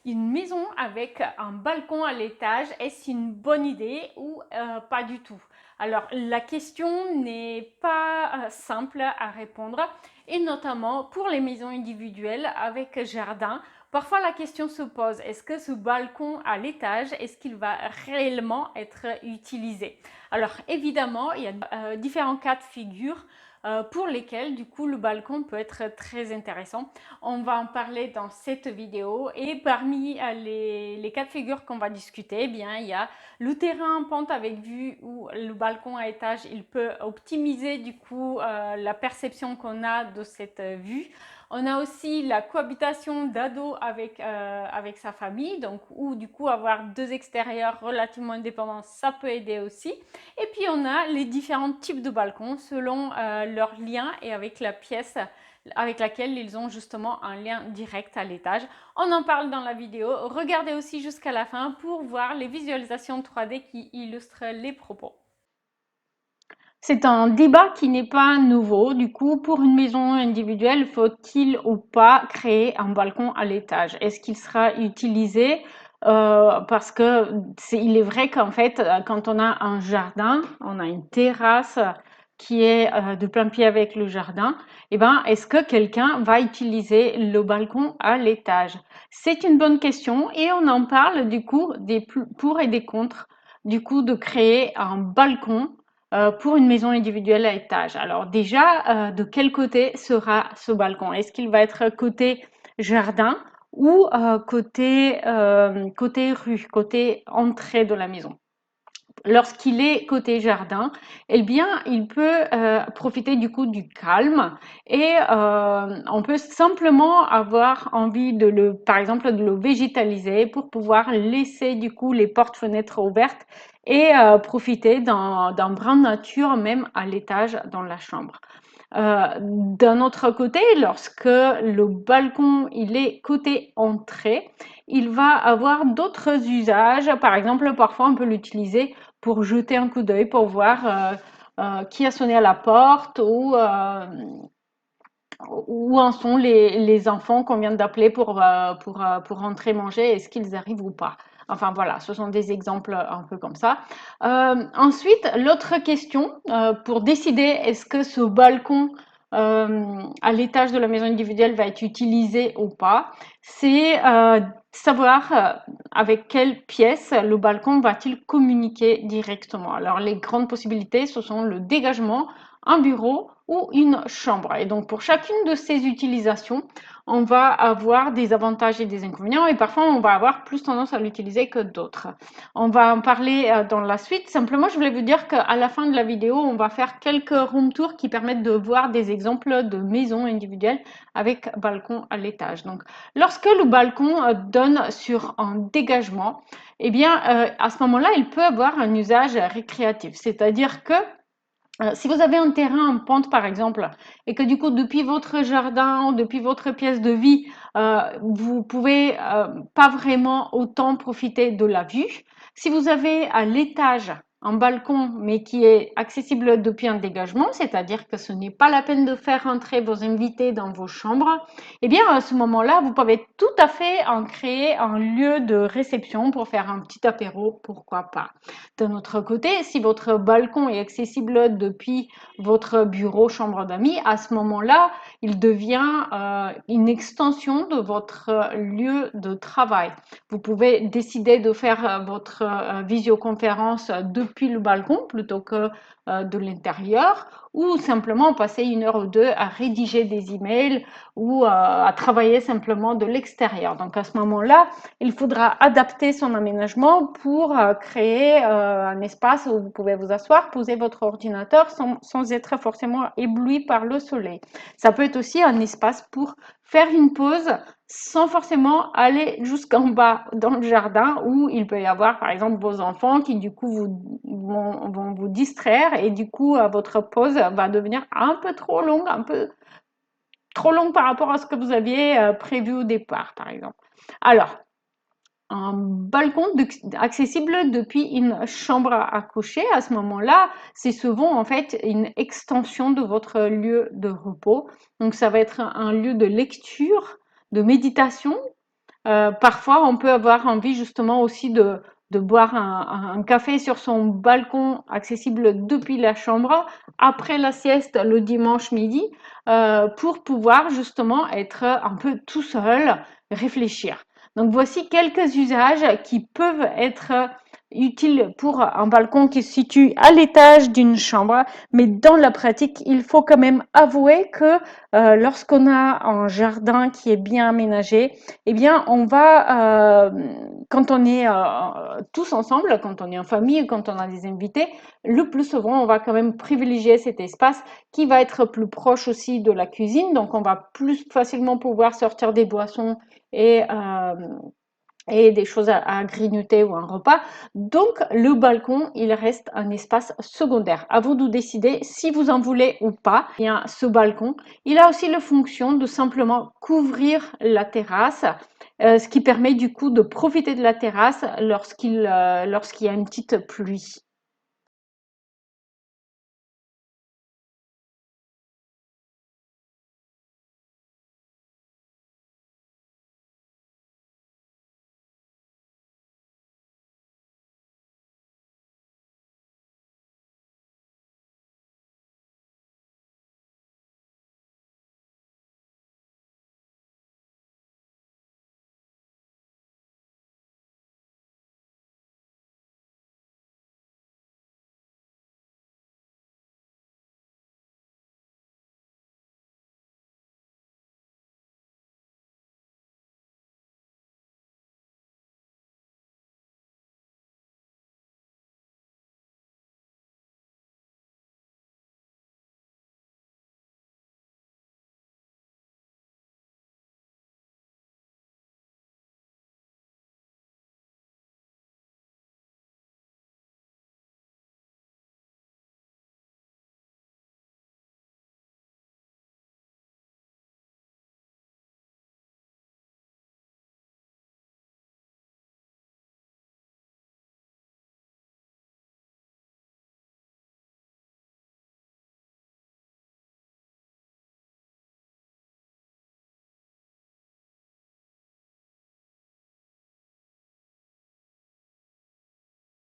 Une maison avec un balcon à l'étage, est-ce une bonne idée ou pas du tout? Alors, la question n'est pas simple à répondre et notamment pour les maisons individuelles avec jardin. Parfois, la question se pose, est-ce que ce balcon à l'étage, est-ce qu'il va réellement être utilisé? Alors, évidemment, il y a différents cas de figure pour lesquels, du coup, le balcon peut être très intéressant. On va en parler dans cette vidéo et parmi les cas de figure qu'on va discuter, eh bien, il y a le terrain en pente avec vue ou le balcon à étage, il peut optimiser du coup la perception qu'on a de cette vue. On a aussi la cohabitation d'ado avec sa famille, donc ou du coup avoir deux extérieurs relativement indépendants, ça peut aider aussi. Et puis on a les différents types de balcons selon leur lien et avec la pièce avec laquelle ils ont justement un lien direct à l'étage. On en parle dans la vidéo. Regardez aussi jusqu'à la fin pour voir les visualisations 3D qui illustrent les propos. C'est un débat qui n'est pas nouveau. Du coup, pour une maison individuelle, faut-il ou pas créer un balcon à l'étage? Est-ce qu'il sera utilisé? Parce que il est vrai qu'en fait, quand on a un jardin, on a une terrasse qui est de plein pied avec le jardin, eh ben, est-ce que quelqu'un va utiliser le balcon à l'étage? C'est une bonne question et on en parle du coup des pour et des contre du coup de créer un balcon pour une maison individuelle à étage. Alors déjà, de quel côté sera ce balcon? Est-ce qu'il va être côté jardin ou côté rue, côté entrée de la maison? Lorsqu'il est côté jardin, eh bien, il peut profiter du coup du calme et on peut simplement avoir envie par exemple, de le végétaliser pour pouvoir laisser du coup les portes-fenêtres ouvertes et profiter d'un brin de nature même à l'étage dans la chambre. D'un autre côté, lorsque le balcon il est côté entrée, il va avoir d'autres usages. Par exemple, parfois on peut l'utiliser pour jeter un coup d'œil, pour voir qui a sonné à la porte où en sont les enfants qu'on vient d'appeler pour rentrer manger, est-ce qu'ils arrivent ou pas. Enfin voilà, ce sont des exemples un peu comme ça. Ensuite, l'autre question, pour décider est-ce que ce balcon à l'étage de la maison individuelle va être utilisé ou pas, c'est savoir avec quelle pièce le balcon va-t-il communiquer directement. Alors les grandes possibilités, ce sont le dégagement, un bureau ou une chambre. Et donc pour chacune de ces utilisations, on va avoir des avantages et des inconvénients et parfois on va avoir plus tendance à l'utiliser que d'autres. On va en parler dans la suite. Simplement, je voulais vous dire qu'à la fin de la vidéo, on va faire quelques room tours qui permettent de voir des exemples de maisons individuelles avec balcon à l'étage. Donc lorsque le balcon donne sur un dégagement, eh bien à ce moment-là, il peut avoir un usage récréatif, c'est-à-dire que si vous avez un terrain en pente, par exemple, et que du coup, depuis votre jardin, depuis votre pièce de vie, vous pouvez pas vraiment autant profiter de la vue, si vous avez à l'étage un balcon, mais qui est accessible depuis un dégagement, c'est-à-dire que ce n'est pas la peine de faire entrer vos invités dans vos chambres, eh bien, à ce moment-là, vous pouvez tout à fait en créer un lieu de réception pour faire un petit apéro, pourquoi pas. D'un autre côté, si votre balcon est accessible depuis votre bureau, chambre d'amis, à ce moment-là, il devient une extension de votre lieu de travail. Vous pouvez décider de faire votre visioconférence depuis le balcon plutôt que de l'intérieur ou simplement passer une heure ou deux à rédiger des emails ou à travailler simplement de l'extérieur. Donc à ce moment-là, il faudra adapter son aménagement pour créer un espace où vous pouvez vous asseoir, poser votre ordinateur sans être forcément ébloui par le soleil. Ça peut être aussi un espace pour faire une pause sans forcément aller jusqu'en bas dans le jardin où il peut y avoir par exemple vos enfants qui du coup vont vous distraire et du coup votre pause va devenir un peu trop longue, un peu trop longue par rapport à ce que vous aviez prévu au départ par exemple. Alors, un balcon accessible depuis une chambre à coucher. À ce moment-là, c'est souvent en fait une extension de votre lieu de repos. Donc ça va être un lieu de lecture, de méditation, Parfois, on peut avoir envie justement aussi de boire un café sur son balcon accessible depuis la chambre après la sieste le dimanche midi pour pouvoir justement être un peu tout seul, réfléchir. Donc voici quelques usages qui peuvent être utiles pour un balcon qui se situe à l'étage d'une chambre, mais dans la pratique, il faut quand même avouer que lorsqu'on a un jardin qui est bien aménagé, eh bien, on va, quand on est tous ensemble, quand on est en famille, quand on a des invités, le plus souvent, on va quand même privilégier cet espace qui va être plus proche aussi de la cuisine. Donc, on va plus facilement pouvoir sortir des boissons et, euh, et des choses à grignoter ou un repas. Donc, le balcon, il reste un espace secondaire. À vous de décider si vous en voulez ou pas. Eh bien, ce balcon, il a aussi la fonction de simplement couvrir la terrasse, ce qui permet du coup de profiter de la terrasse lorsqu'il y a une petite pluie.